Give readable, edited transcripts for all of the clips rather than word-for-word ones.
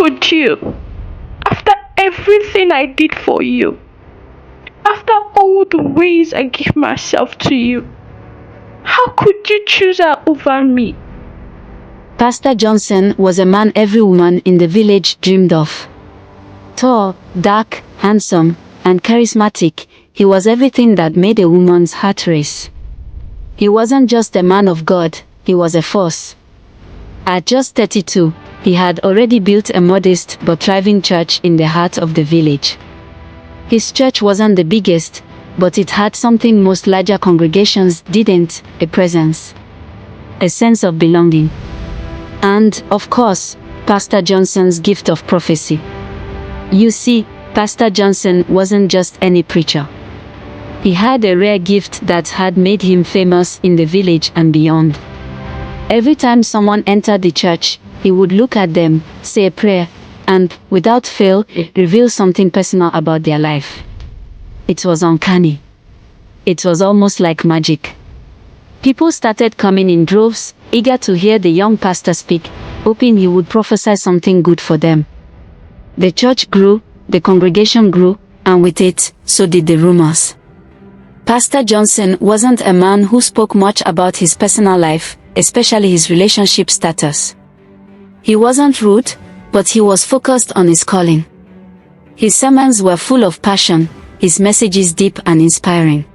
could you? After everything I did for you, after all the ways I gave myself to you, how could you choose her over me? Pastor Johnson was a man every woman in the village dreamed of. Tall, dark, handsome, and charismatic, he was everything that made a woman's heart race. He wasn't just a man of God, he was a force. At just 32, he had already built a modest but thriving church in the heart of the village. His church wasn't the biggest, but it had something most larger congregations didn't: a presence, a sense of belonging. And, of course, Pastor Johnson's gift of prophecy. You see, Pastor Johnson wasn't just any preacher. He had a rare gift that had made him famous in the village and beyond. Every time someone entered the church, he would look at them, say a prayer, and, without fail, reveal something personal about their life. It was uncanny. It was almost like magic. People started coming in droves, eager to hear the young pastor speak, hoping he would prophesy something good for them. The church grew, the congregation grew, and with it, so did the rumors. Pastor Johnson wasn't a man who spoke much about his personal life, especially his relationship status. He wasn't rude, but he was focused on his calling. His sermons were full of passion, his messages deep and inspiring.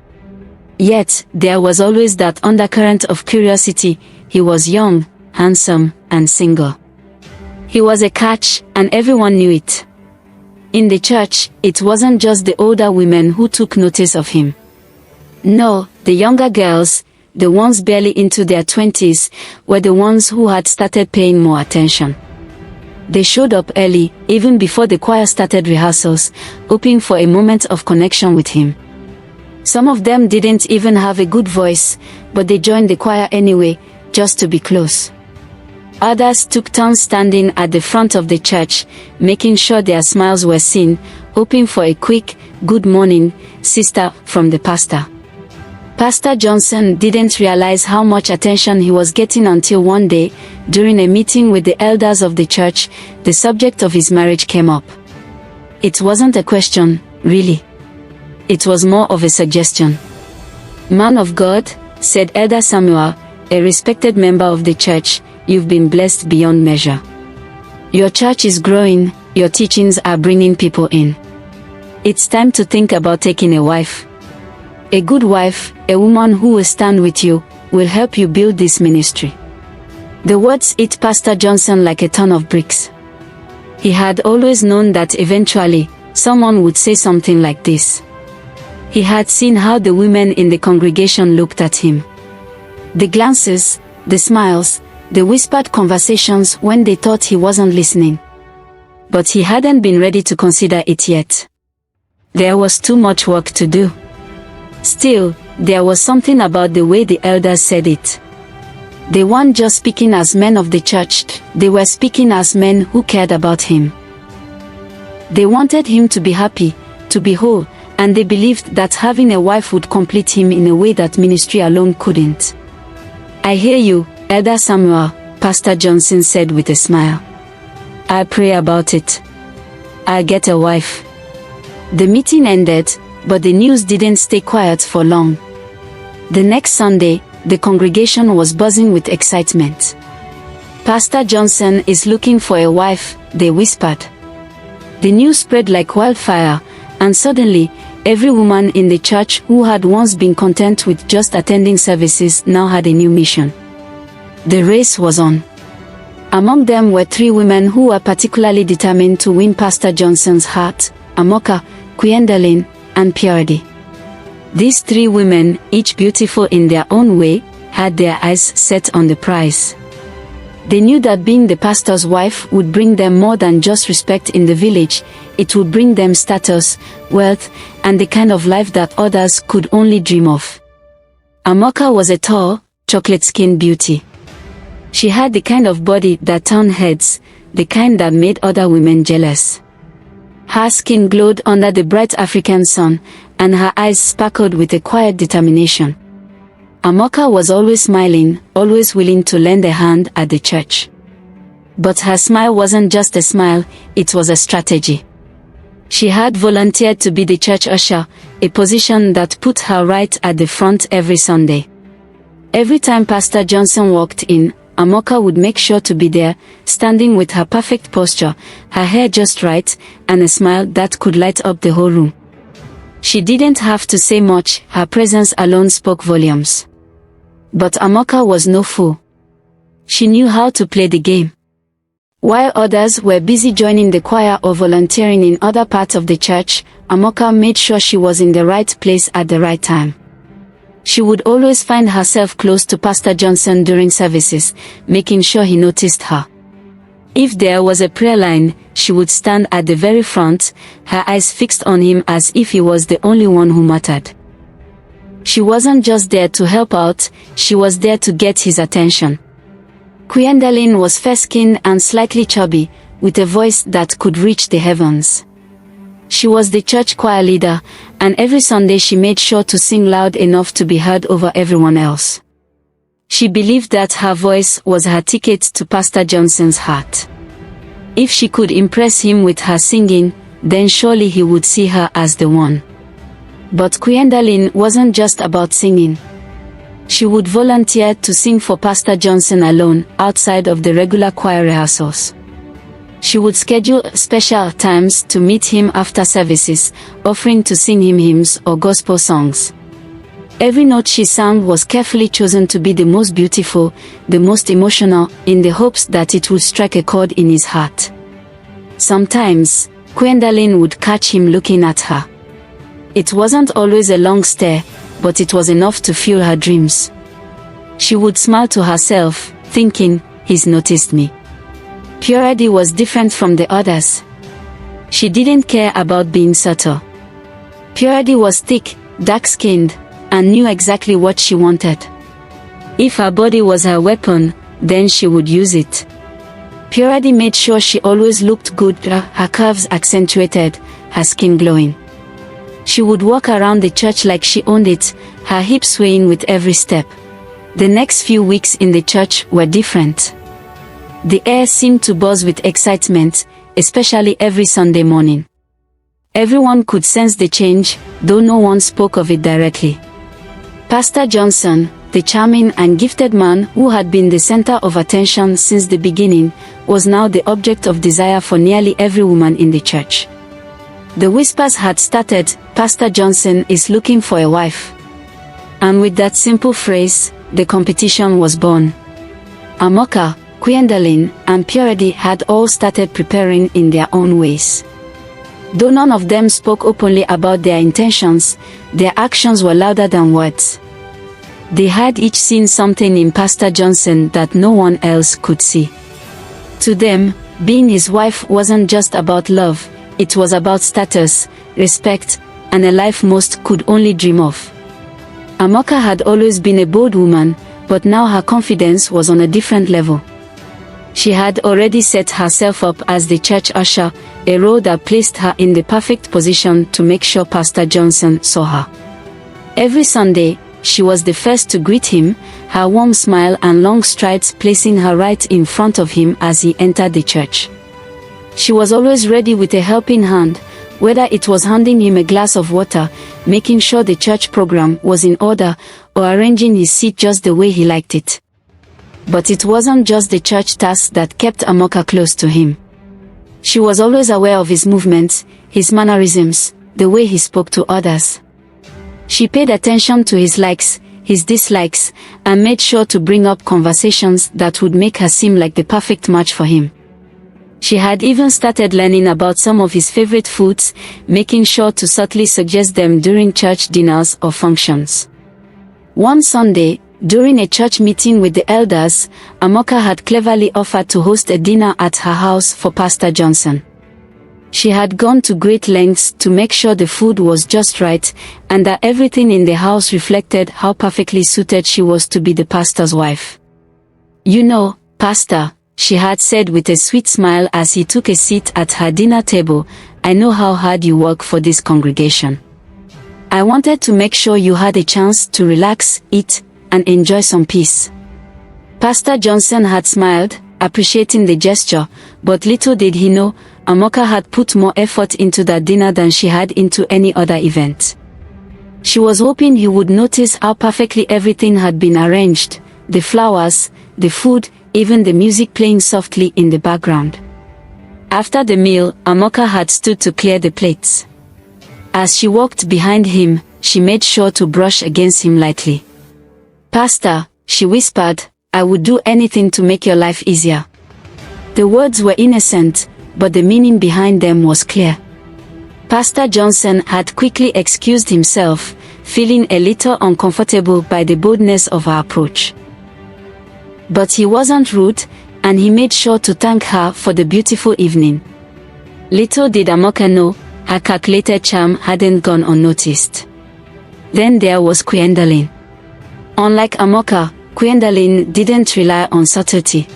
Yet, there was always that undercurrent of curiosity. He was young, handsome, and single. He was a catch, and everyone knew it. In the church, it wasn't just the older women who took notice of him. No, the younger girls, the ones barely into their 20s, were the ones who had started paying more attention. They showed up early, even before the choir started rehearsals, hoping for a moment of connection with him. Some of them didn't even have a good voice, but they joined the choir anyway, just to be close. Others took turns standing at the front of the church, making sure their smiles were seen, hoping for a quick, "Good morning, sister," from the pastor. Pastor Johnson didn't realize how much attention he was getting until one day, during a meeting with the elders of the church, the subject of his marriage came up. It wasn't a question, really. It was more of a suggestion. "Man of God," said Elder Samuel, a respected member of the church, "you've been blessed beyond measure. Your church is growing, your teachings are bringing people in. It's time to think about taking a wife. A good wife, a woman who will stand with you, will help you build this ministry." The words hit Pastor Johnson like a ton of bricks. He had always known that eventually, someone would say something like this. He had seen how the women in the congregation looked at him. The glances, the smiles, the whispered conversations when they thought he wasn't listening. But he hadn't been ready to consider it yet. There was too much work to do. Still, there was something about the way the elders said it. They weren't just speaking as men of the church, they were speaking as men who cared about him. They wanted him to be happy, to be whole, and they believed that having a wife would complete him in a way that ministry alone couldn't. "I hear you, Elder Samuel," Pastor Johnson said with a smile. "I'll pray about it. I'll get a wife." The meeting ended, but the news didn't stay quiet for long. The next Sunday, the congregation was buzzing with excitement. "Pastor Johnson is looking for a wife," they whispered. The news spread like wildfire, and suddenly, every woman in the church who had once been content with just attending services now had a new mission. The race was on. Among them were 3 women who were particularly determined to win Pastor Johnson's heart: Amoka, Gwendolyn, and Purity. These 3 women, each beautiful in their own way, had their eyes set on the prize. They knew that being the pastor's wife would bring them more than just respect in the village. It would bring them status, wealth, and the kind of life that others could only dream of. Amoka was a tall, chocolate-skinned beauty. She had the kind of body that turned heads, the kind that made other women jealous. Her skin glowed under the bright African sun, and her eyes sparkled with a quiet determination. Amoka was always smiling, always willing to lend a hand at the church. But her smile wasn't just a smile, it was a strategy. She had volunteered to be the church usher, a position that put her right at the front every Sunday. Every time Pastor Johnson walked in, Amoka would make sure to be there, standing with her perfect posture, her hair just right, and a smile that could light up the whole room. She didn't have to say much, her presence alone spoke volumes. But Amoka was no fool. She knew how to play the game. While others were busy joining the choir or volunteering in other parts of the church, Amoka made sure she was in the right place at the right time. She would always find herself close to Pastor Johnson during services, making sure he noticed her. If there was a prayer line, she would stand at the very front, her eyes fixed on him as if he was the only one who mattered. She wasn't just there to help out, she was there to get his attention. Gwendolyn was fair-skinned and slightly chubby, with a voice that could reach the heavens. She was the church choir leader, and every Sunday she made sure to sing loud enough to be heard over everyone else. She believed that her voice was her ticket to Pastor Johnson's heart. If she could impress him with her singing, then surely he would see her as the one. But Gwendolyn wasn't just about singing. She would volunteer to sing for Pastor Johnson alone, outside of the regular choir rehearsals. She would schedule special times to meet him after services, offering to sing him hymns or gospel songs. Every note she sang was carefully chosen to be the most beautiful, the most emotional, in the hopes that it would strike a chord in his heart. Sometimes, Gwendolyn would catch him looking at her. It wasn't always a long stare, but it was enough to fuel her dreams. She would smile to herself, thinking, "He's noticed me." Purity was different from the others. She didn't care about being subtle. Purity was thick, dark-skinned, and knew exactly what she wanted. If her body was her weapon, then she would use it. Purity made sure she always looked good, her curves accentuated, her skin glowing. She would walk around the church like she owned it, her hips swaying with every step. The next few weeks in the church were different. The air seemed to buzz with excitement, especially every Sunday morning. Everyone could sense the change, though no one spoke of it directly. Pastor Johnson, the charming and gifted man who had been the center of attention since the beginning, was now the object of desire for nearly every woman in the church. The whispers had started, "Pastor Johnson is looking for a wife." And with that simple phrase, the competition was born. Amoka, Gwendolyn, and Purity had all started preparing in their own ways. Though none of them spoke openly about their intentions, their actions were louder than words. They had each seen something in Pastor Johnson that no one else could see. To them, being his wife wasn't just about love, it was about status, respect, and a life most could only dream of. Amoka had always been a bold woman, but now her confidence was on a different level. She had already set herself up as the church usher, a role that placed her in the perfect position to make sure Pastor Johnson saw her. Every Sunday, she was the first to greet him, her warm smile and long strides placing her right in front of him as he entered the church. She was always ready with a helping hand, whether it was handing him a glass of water, making sure the church program was in order, or arranging his seat just the way he liked it. But it wasn't just the church tasks that kept Amoka close to him. She was always aware of his movements, his mannerisms, the way he spoke to others. She paid attention to his likes, his dislikes, and made sure to bring up conversations that would make her seem like the perfect match for him. She had even started learning about some of his favorite foods, making sure to subtly suggest them during church dinners or functions. One Sunday, during a church meeting with the elders, Amoka had cleverly offered to host a dinner at her house for Pastor Johnson. She had gone to great lengths to make sure the food was just right, and that everything in the house reflected how perfectly suited she was to be the pastor's wife. "You know, Pastor," she had said with a sweet smile as he took a seat at her dinner table, "I know how hard you work for this congregation. I wanted to make sure you had a chance to relax, eat, and enjoy some peace." Pastor Johnson had smiled, appreciating the gesture, but little did he know, Amoka had put more effort into that dinner than she had into any other event. She was hoping he would notice how perfectly everything had been arranged, the flowers, the food, even the music playing softly in the background. After the meal, Amoka had stood to clear the plates. As she walked behind him, she made sure to brush against him lightly. "Pastor," she whispered, "I would do anything to make your life easier." The words were innocent, but the meaning behind them was clear. Pastor Johnson had quickly excused himself, feeling a little uncomfortable by the boldness of her approach. But he wasn't rude, and he made sure to thank her for the beautiful evening. Little did Amoka know, her calculated charm hadn't gone unnoticed. Then there was Gwendolyn. Unlike Amoka, Gwendolyn didn't rely on subtlety.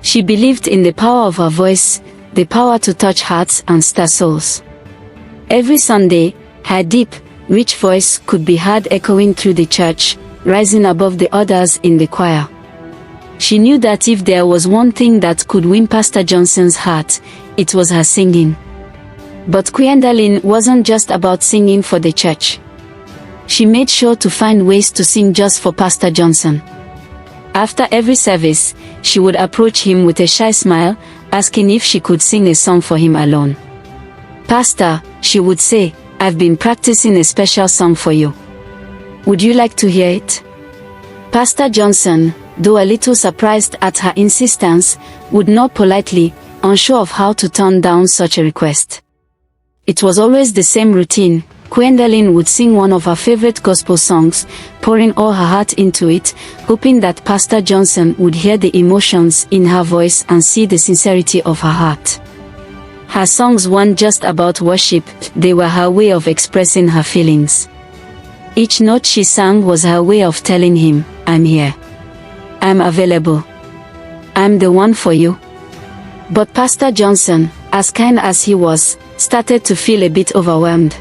She believed in the power of her voice, the power to touch hearts and stir souls. Every Sunday, her deep, rich voice could be heard echoing through the church, rising above the others in the choir. She knew that if there was one thing that could win Pastor Johnson's heart, it was her singing. But Gwendolyn wasn't just about singing for the church. She made sure to find ways to sing just for Pastor Johnson. After every service, she would approach him with a shy smile, asking if she could sing a song for him alone. "Pastor," she would say, "I've been practicing a special song for you. Would you like to hear it?" Pastor Johnson, though a little surprised at her insistence, would nod politely, unsure of how to turn down such a request. It was always the same routine. Gwendolyn would sing one of her favorite gospel songs, pouring all her heart into it, hoping that Pastor Johnson would hear the emotions in her voice and see the sincerity of her heart. Her songs weren't just about worship, they were her way of expressing her feelings. Each note she sang was her way of telling him, "I'm here. I'm available. I'm the one for you." But Pastor Johnson, as kind as he was, started to feel a bit overwhelmed.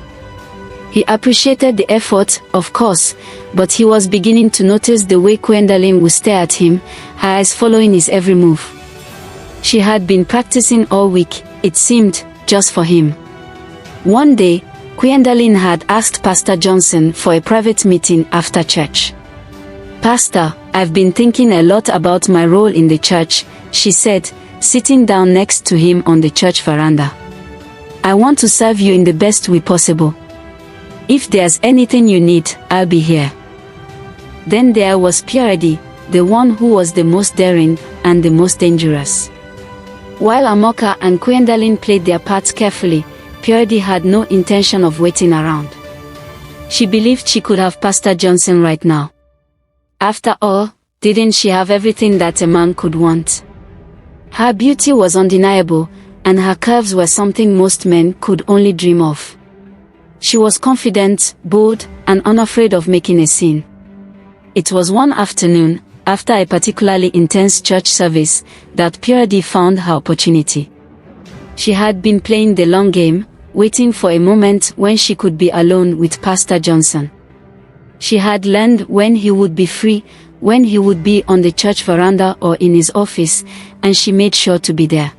He appreciated the effort, of course, but he was beginning to notice the way Gwendolyn would stare at him, her eyes following his every move. She had been practicing all week, it seemed, just for him. One day, Gwendolyn had asked Pastor Johnson for a private meeting after church. "Pastor, I've been thinking a lot about my role in the church," she said, sitting down next to him on the church veranda. "I want to serve you in the best way possible. If there's anything you need, I'll be here." Then there was Purity, the one who was the most daring and the most dangerous. While Amoka and Gwendolyn played their parts carefully, Purity had no intention of waiting around. She believed she could have Pastor Johnson right now. After all, didn't she have everything that a man could want? Her beauty was undeniable, and her curves were something most men could only dream of. She was confident, bold, and unafraid of making a scene. It was one afternoon, after a particularly intense church service, that Purity found her opportunity. She had been playing the long game, waiting for a moment when she could be alone with Pastor Johnson. She had learned when he would be free, when he would be on the church veranda or in his office, and she made sure to be there.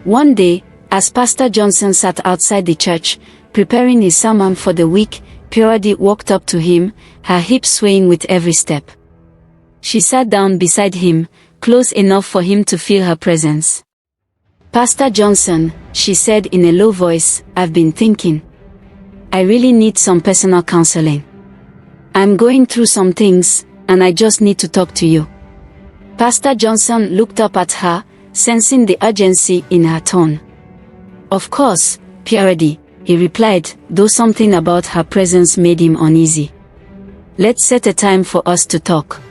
One day, as Pastor Johnson sat outside the church, preparing his sermon for the week, Purity walked up to him, her hips swaying with every step. She sat down beside him, close enough for him to feel her presence. "Pastor Johnson," she said in a low voice, "I've been thinking. I really need some personal counseling. I'm going through some things, and I just need to talk to you." Pastor Johnson looked up at her, sensing the urgency in her tone. "Of course, Purity," he replied, though something about her presence made him uneasy. "Let's set a time for us to talk."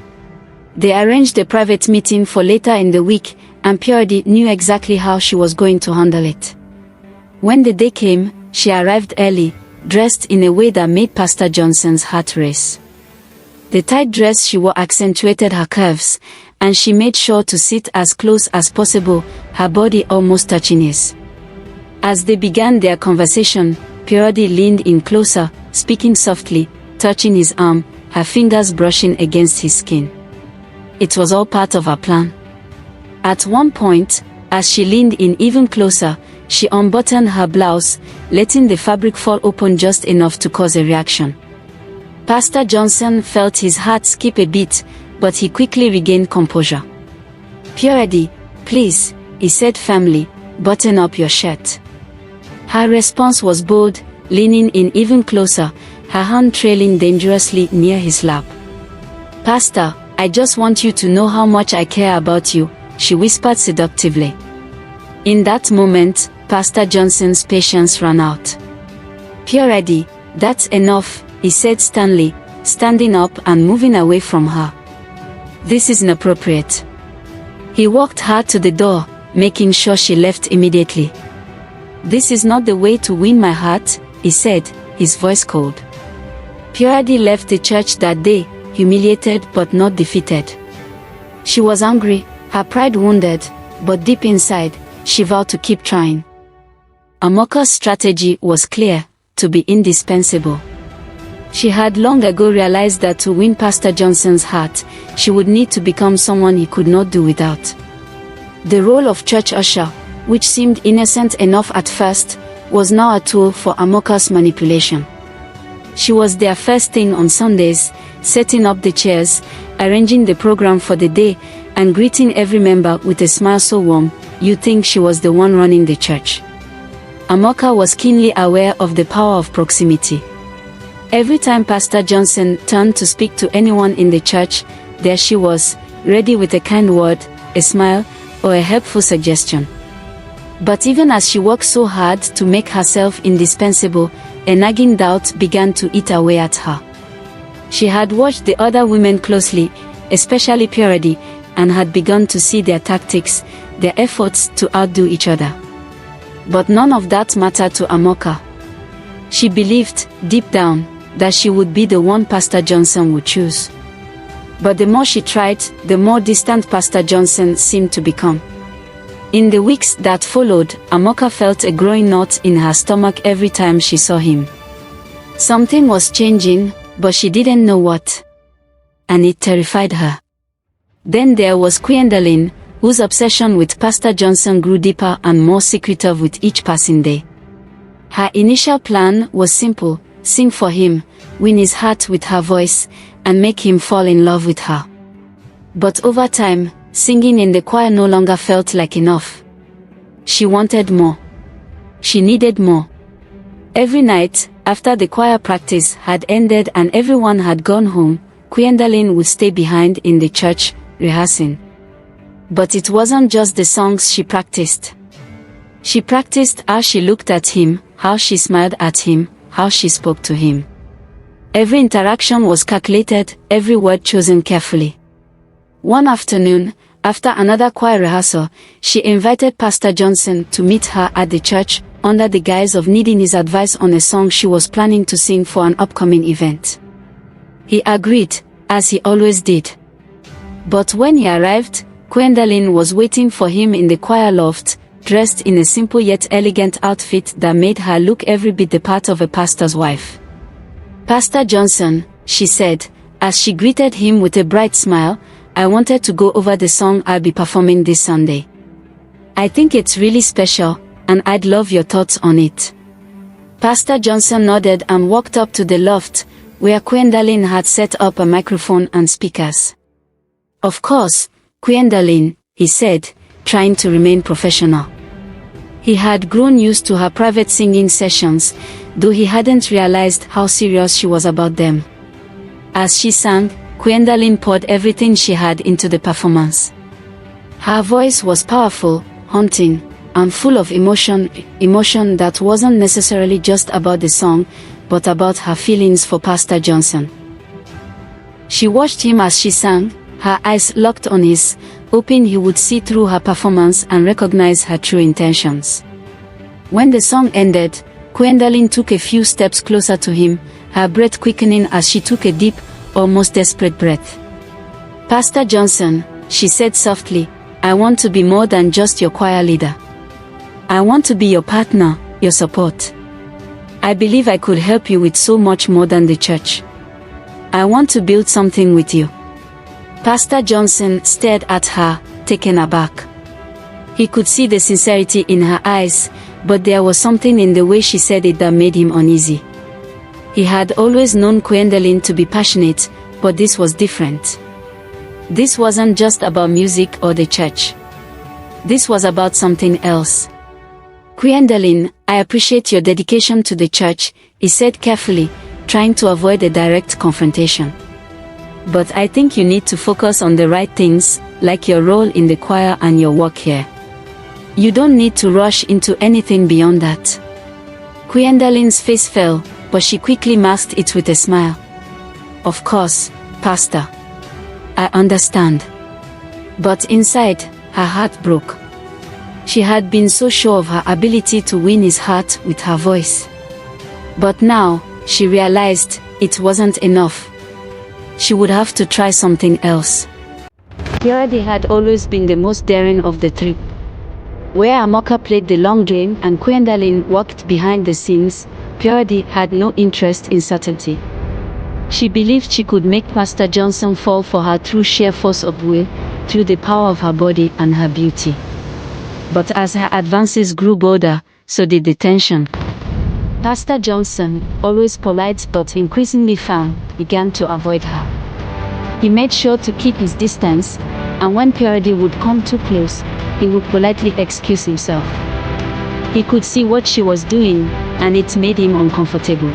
They arranged a private meeting for later in the week, and Purity knew exactly how she was going to handle it. When the day came, she arrived early, dressed in a way that made Pastor Johnson's heart race. The tight dress she wore accentuated her curves, and she made sure to sit as close as possible, her body almost touching his. As they began their conversation, Purity leaned in closer, speaking softly, touching his arm, her fingers brushing against his skin. It was all part of her plan. At one point, as she leaned in even closer, she unbuttoned her blouse, letting the fabric fall open just enough to cause a reaction. Pastor Johnson felt his heart skip a beat, but he quickly regained composure. "Purity, please," he said firmly, "button up your shirt." Her response was bold, leaning in even closer, her hand trailing dangerously near his lap. "Pastor, I just want you to know how much I care about you," she whispered seductively. In that moment, Pastor Johnson's patience ran out. "Purity, that's enough," he said sternly, standing up and moving away from her. "This is inappropriate." He walked her to the door, making sure she left immediately. "This is not the way to win my heart," he said, his voice cold. Purity left the church that day, humiliated but not defeated. She was angry, her pride wounded, but deep inside, she vowed to keep trying. Amoka's strategy was clear: to be indispensable. She had long ago realized that to win Pastor Johnson's heart, she would need to become someone he could not do without. The role of church usher, which seemed innocent enough at first, was now a tool for Amoka's manipulation. She was there first thing on Sundays, setting up the chairs, arranging the program for the day, and greeting every member with a smile so warm, you'd think she was the one running the church. Amoka was keenly aware of the power of proximity. Every time Pastor Johnson turned to speak to anyone in the church, there she was, ready with a kind word, a smile, or a helpful suggestion. But even as she worked so hard to make herself indispensable, a nagging doubt began to eat away at her. She had watched the other women closely, especially Purity, and had begun to see their tactics, their efforts to outdo each other. But none of that mattered to Amoka. She believed, deep down, that she would be the one Pastor Johnson would choose. But the more she tried, the more distant Pastor Johnson seemed to become. In the weeks that followed, Amoka felt a growing knot in her stomach every time she saw him. Something was changing, but she didn't know what. And it terrified her. Then there was Gwendolyn, whose obsession with Pastor Johnson grew deeper and more secretive with each passing day. Her initial plan was simple: sing for him, win his heart with her voice, and make him fall in love with her. But over time, singing in the choir no longer felt like enough. She wanted more. She needed more. Every night, after the choir practice had ended and everyone had gone home, Gwendolyn would stay behind in the church, rehearsing. But it wasn't just the songs she practiced. She practiced how she looked at him, how she smiled at him, how she spoke to him. Every interaction was calculated, every word chosen carefully. One afternoon, after another choir rehearsal, she invited Pastor Johnson to meet her at the church, under the guise of needing his advice on a song she was planning to sing for an upcoming event. He agreed, as he always did. But when he arrived, Gwendolyn was waiting for him in the choir loft, dressed in a simple yet elegant outfit that made her look every bit the part of a pastor's wife. "Pastor Johnson," she said, as she greeted him with a bright smile, "I wanted to go over the song I'll be performing this Sunday. I think it's really special, and I'd love your thoughts on it." Pastor Johnson nodded and walked up to the loft, where Gwendolyn had set up a microphone and speakers. "Of course, Gwendolyn," he said, trying to remain professional. He had grown used to her private singing sessions, though he hadn't realized how serious she was about them. As she sang, Gwendolyn poured everything she had into the performance. Her voice was powerful, haunting, and full of emotion that wasn't necessarily just about the song, but about her feelings for Pastor Johnson. She watched him as she sang, her eyes locked on his, hoping he would see through her performance and recognize her true intentions. When the song ended, Gwendolyn took a few steps closer to him, her breath quickening as she took a deep, almost desperate breath. "Pastor Johnson," she said softly, "I want to be more than just your choir leader. I want to be your partner, your support. I believe I could help you with so much more than the church. I want to build something with you." Pastor Johnson stared at her, taken aback. He could see the sincerity in her eyes, but there was something in the way she said it that made him uneasy. He had always known Gwendolyn to be passionate, but this was different. This wasn't just about music or the church. This was about something else. Gwendolyn, I appreciate your dedication to the church, he said carefully, trying to avoid a direct confrontation. But I think you need to focus on the right things, like your role in the choir and your work here. You don't need to rush into anything beyond that. Gwendolyn's face fell, but she quickly masked it with a smile. Of course, Pastor. I understand. But inside, her heart broke. She had been so sure of her ability to win his heart with her voice. But now, she realized it wasn't enough. She would have to try something else. Purity had always been the most daring of the three. Where Amoka played the long game and Gwendolyn walked behind the scenes, Purity had no interest in certainty. She believed she could make Pastor Johnson fall for her through sheer force of will, through the power of her body and her beauty. But as her advances grew bolder, so did the tension. Pastor Johnson, always polite but increasingly firm, began to avoid her. He made sure to keep his distance, and when Purity would come too close, he would politely excuse himself. He could see what she was doing, and it made him uncomfortable.